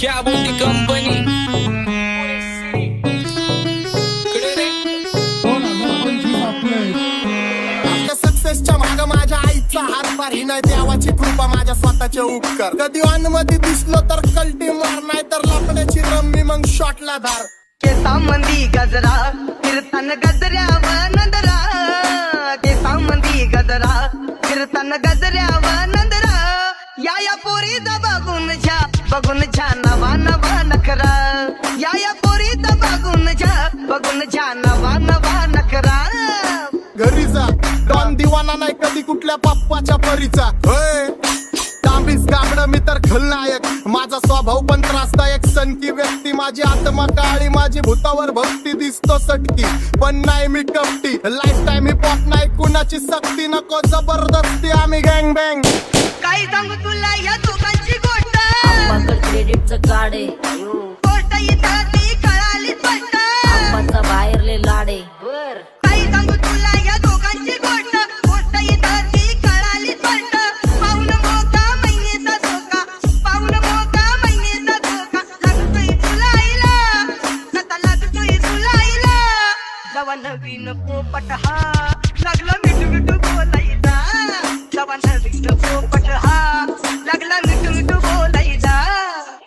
क्या बोलती कंपनी सक्सेसच्या माग माझ्या आईचा हातभार ही नाही देवाची कृपा माझ्या स्वतःचे उपकार कधी मध्ये दिसलो तर कल्टी मार नाही तर लपण्याची रम्मी मग शॉटला धार केसामंदी गजरा कीर्तन गजऱ्यावर नंदरा केसामंदी गजरा कीर्तन गजऱ्यावर नंदरा या पोरीचा बघून झा नवा नवा नखरा या पोरीचा बघून झा नवा नवा नखरा घरी जा डॉन दिवाना नाही कधी कुठल्या पप्पाच्या परीचा होय तांबीस गाबड मी तर खलनायक माझा स्वभाव पण त्रासदायक सनकी व्यक्ती माझी आत्मा काळी माझी भूतावर भक्ती दिसतो सटकी पण नाही मी कपटी लाईफ टाइम हिप हॉप नाही कुणाची सक्ती नको जबरदस्ती आम्ही गँग बँग काही सांगू तुला या दोघांची गोष्ट क्रेडिटचं कार्ड आहे गोष्ट इथं ती कळाली स्पष्ट आंबाचा बाहेरले लाडे काही सांगू तुला या दोघांची गोष्ट गोष्ट इथं ती कळाली स्पष्ट पाऊन मोका महिनेचा धोका पाऊन मोका महिनेचा धोका लागतोय तुला आईला आता लागतोय तुला आईला जवा नवीन पोपट हा लागला मिठू मिठू बोलायचा जवा नवीन पोपट हा लागला मिठू मिठू बोलायचा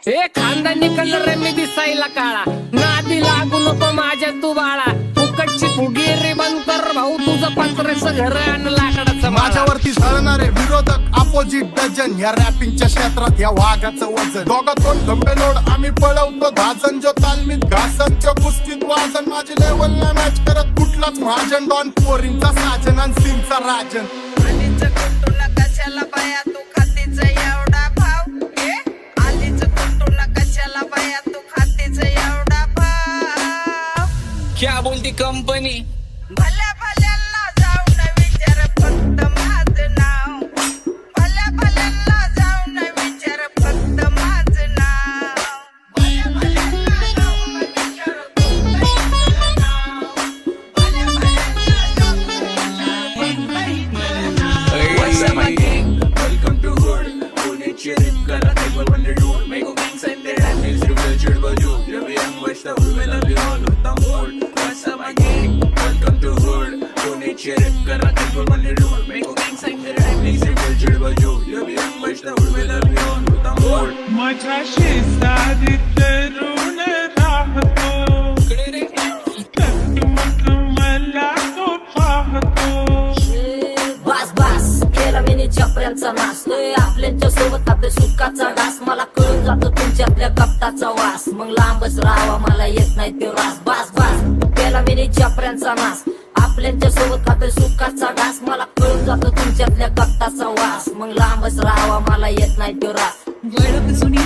ए खानदानी कलर रे मी दिसायला काळा नादी लागू नको माझ्या तू बाळा फुकटची फुगीरी बंद कर भाऊ तुझं पत्रेचं घर आणि लाकडाचं माझ्यावरती झळणारे विरोधक अपोजिट डझन या रॅपिंगच्या क्षेत्रात या वाघाचं वजन दोघातून धंबेलोड आम्ही पळवतो धाजन जो तालमीत घासनच्या कुस्तीत वाजन माझी लेवल ना मॅच करत कुठलाच महाजन डॉन पोरींचा साजन आणि सीनचा राजन आलीच कुटुला कशाला बाया तू खातीच एवढा भाव आलीच कुटुला कशाला बाया तू खातीच एवढा भाव क्या बोलती कंपनी भल्या भल्यांना जाऊन विचार फक्त माझं नाव भल्या भल्यांना जाऊन विचार फक्त माझं नाव भल्या भल्यांना जाऊन विचार फक्त माझं नाव भल्या भल्यांना जाऊन What's up, my gang? Welcome to Hood. Pune Cherry, Kara, Table, Wonder Dude. Make a gang sign there and next to the Church Baju. Every young West of Women of the Hall with the mood. What's up, my gang? Welcome to Hood. Pune Cherry, Kara, Table, Wonder Dude. Make a gang sign there and next to the Church Baju. Every young West of Women of the Hall with the mood. माझ्या शेजारी तरुण राहतो मग मला तो पाहतो बस बस केला मी चपऱ्यांचा नाश आपल्याच्या सोबत आपल्या सुखाचा घास मला कळून जातो तुमच्यातल्या कपटाचा वास मग लांबच राहावा मला येत नाही तो रास बस बस केला मी चपऱ्यांचा नाश आपल्याच्या सोबत आपल्या सुखाचा घास मला कळून जातो तुमच्यातल्या कपटाचा वास मग लांबच राहावा मला येत नाही तो रास वळख जुनी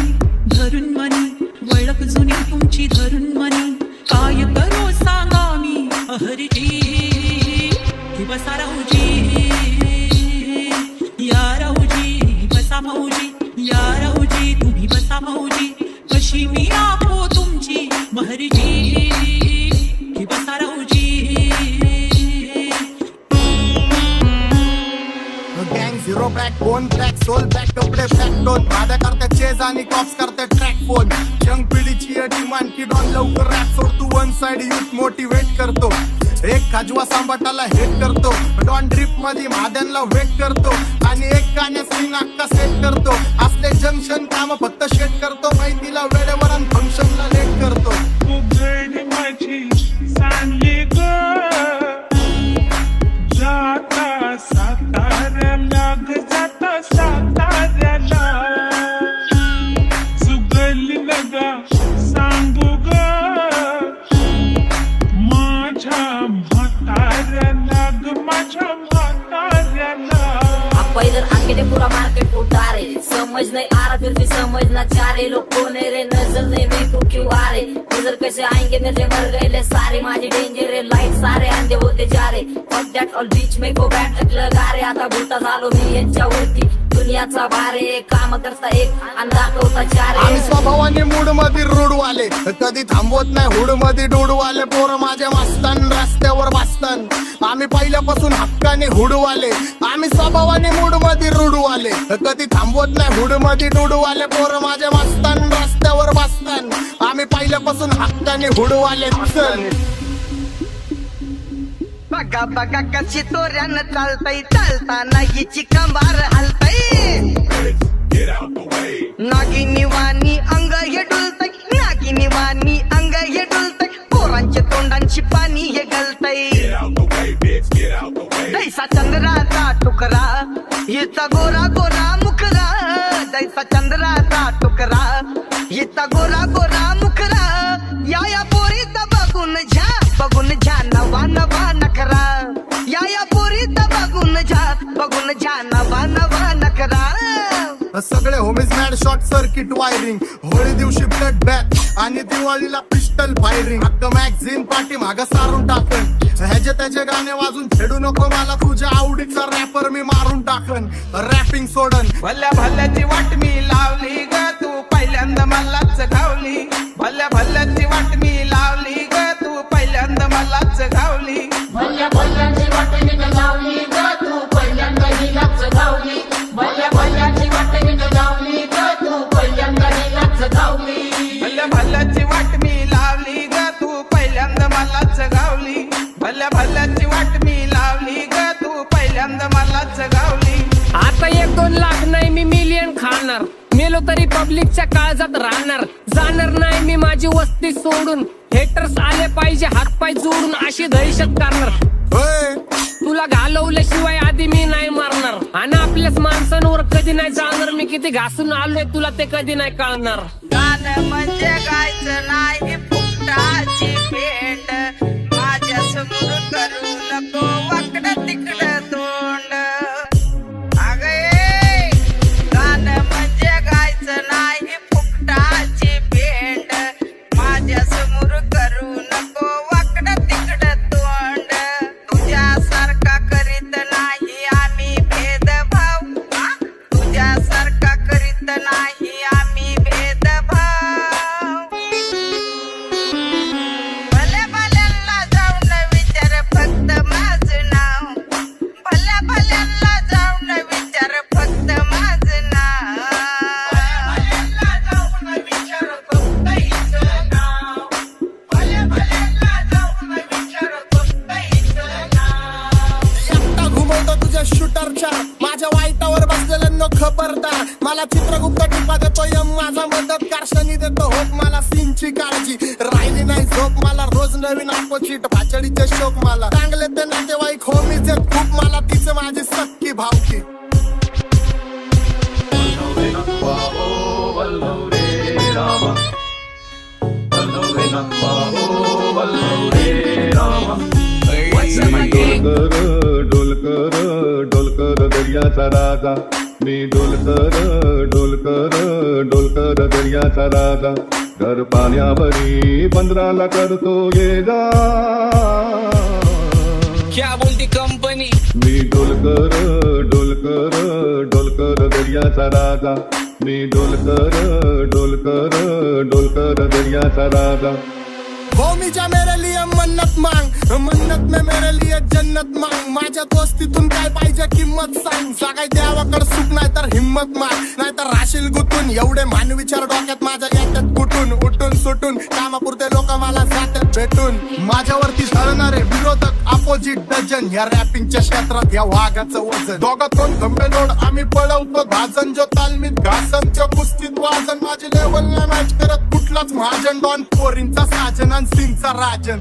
धरून मनी वळख जुनी तुमची धरून मनी काय करू सांगा मी अहरजी की बसा राहूजी या राहूजी बसा भाऊजी या राहूजी तुम्ही बसा भाऊजी कशी मी आपो तुमची महरजी की बसा राहूजी गँग zero back bone track soul back कपडे बॅक टोन माझ्या करते चेज आणि कॉप्स करते ट्रॅक फोन यंग पिढीची डिमांड की डॉन लवकर रॅप सोड तू वन साइड युथ मोटिवेट करतो एक खाजवा सांबाटाला हेट करतो डॉन ड्रिप मध्ये महाद्यांना वेट करतो आणि एक गाण्यात सिंग अक्का सेट करतो असले जंक्शन काम फक्त शेट करतो माहितीला वेळेवर आणि फंक्शनला लेट करतो उघड माझी सांगली ग जाता साताऱ्याला ग जाता साताऱ्याला सुगली नगा सांगू ग माझ्या म्हाताऱ्याला ग माझ्या म्हाताऱ्याला पहिलं आखेडे पुरा मार्केट उतारे समझ नहीं आ रहा फिर भी समझना चाह रहे लोग कौन है रे नजर नहीं मेरे को क्यों आ रहे नजर कैसे आएंगे मेरे मर गए ले सारे माझे डेंजर है लाइट सारे अंधे होते जा रहे फक दैट ऑल बीच में को बैठ लगा रे आता भूता झालो मी यांच्यावरती दुनियाचा भारे काम करता एक आणि दाखवता चार आम्ही स्वभावाने मूड मध्ये रूडवाले कधी थांबवत नाही हुड मध्ये डुडवाले पोरं माझ्या मस्तान रस्त्यावर बसतान आम्ही पहिल्यापासून हक्काने हुडवाले आम्ही स्वभावाने मूड मध्ये रूडवाले कधी थांबवत नाही हुड मध्ये डुडवाले पोरं माझ्या मस्तान रस्त्यावर बसतान वतन आम्ही पहिल्यापासून हक्काने हुडवाले चल बघा बघा कशी तोऱ्यानं चालतय चालताना हिची कंबार हलतय नागिनी वाणी अंग हे डुलतय नागिनी वाणी अंग हे डुलतय पोरांच्या तोंडांची पाणी हे गलतय दैसा चंद्राचा टुकरा हिचा गोरा गोरा मुखरा दैसा चंद्राचा टुकरा हिचा गोरा गोरा मुखरा या पोरीचा बघून झा नवा नवा नखरा या पोरीचा बघून झा नवा नवा नखरा सगळे homies mad short circuit wiring Holi दिवशी ब्लड बॅथ आणि दिवाळीला पिस्टल फायरिंग हक्क मॅगझिन पाठी माग सारून टाकन ह्याचे त्याचे गाणे वाजून छेडू नको मला तुझ्या आवडीचा रॅपर मी मारून टाकन रॅपिंग सोडन भल्या भल्याची वाट मी लावली ग तू पहिल्यांदा मलाच घावली भल्या भल्याची वाट मी लावली ग तू पहिल्यांदा मलाच घावली भल्या भल्याची वाट मी लावली ग तू पहिल्यांदा हिलाच घावली भल्या भल्याची वाट मी लावली ग तू पहिल्यांदा हिलाच घावली भल्या भल्याची वाट मी लावली ग तू पहिल्यांदा मलाच घावली भल्या भल्याची वाट मी लावली ग तू पहिल्यांदा मलाच घावली आता 1-2 लाख नाही मी मिलियन खाणार मेलो तरी पब्लिकच्या काळजात राहणार जाणार नाही मी माझी वस्ती सोडून हेटर्स आले पाहिजे हातपाय जोडून अशी दहशत करणार होय तुला घालवल्याशिवाय आधी मी नाही मारणार आणि आपल्याच माणसांवर कधी नाही जाणार मी किती घासून आलोय तुला ते कधी नाही कळणार गाणं म्हणजे गायचं नाही फुकटाची भेट माझ्या समोर करू नको वाकडं तिकडं तोंड अगे गाणं म्हणजे गायचं नाही फुकटाची भेट माझ्या समोर करू नको वाकडं तिकडं तोंड तुझ्यासारखा करीत नाही आम्ही भेदभाव तुझ्यासारखा करीत नाही आम्ही भेदभाव भल्या भल्यांना जाऊन विचार फक्त माझं नाव भल्या भल्यांना जाऊन विचार फक्त माझं नाव भल्या जाऊन विचार फक्त हिचं नाव भल्या भल्यांना जाऊन विचार फक्त हिचं नाव एकटा घुमवतो तुझ्या शूटरच्या माझ्या वाईटावर बसलेल्यांनो खबरदार मला चित्रगुप्त टिपा देतो यम माझा मदत कारशनी देतो होप मला सीनची काळजी राहिली नाही झोप मला रोज नवीन अपोजिट भाचडीचे शोक मला चांगले ते नातेवाईक होमीच आहेत खूप मला तिचं माझी सक्की भावकी डोलकर दर्याचा राजा मी डोलकर दर्याचा राजा घर पाण्यावरी बंदराला करतो ये जा क्या बोलती कंपनी मी डोलकर दर्याचा राजा मी डोलकर दर्याचा राजा होमीच्या मेरे लिए मन्नत मांग मन्नत में मेरे लिए जन्नत मांग माझ्या दोस्तीतून काय पाहिजे किंमत सांग सगळ्या देवाकडे सुख नाही तर हिम्मत माग नाही तर राशील गुतून एवढे मानविचार डोक्यात माझ्या येतात कुठून उठून सुटून कामापुरते लोक मला जातात भेटून माझ्यावरती ठरणारे विरोधक अपोजिट डझन या रॅपिंगच्या क्षेत्रात या वाघाचं वजन दोघातून खंबे लोड आम्ही पळवतो भाजन जो तालमीत घासनच्या कुस्तीत वाजन माझी लेवल नाही मॅच करत कुठलाच महाजन डॉन पोरींचा साजन आणि सिंगचा राजन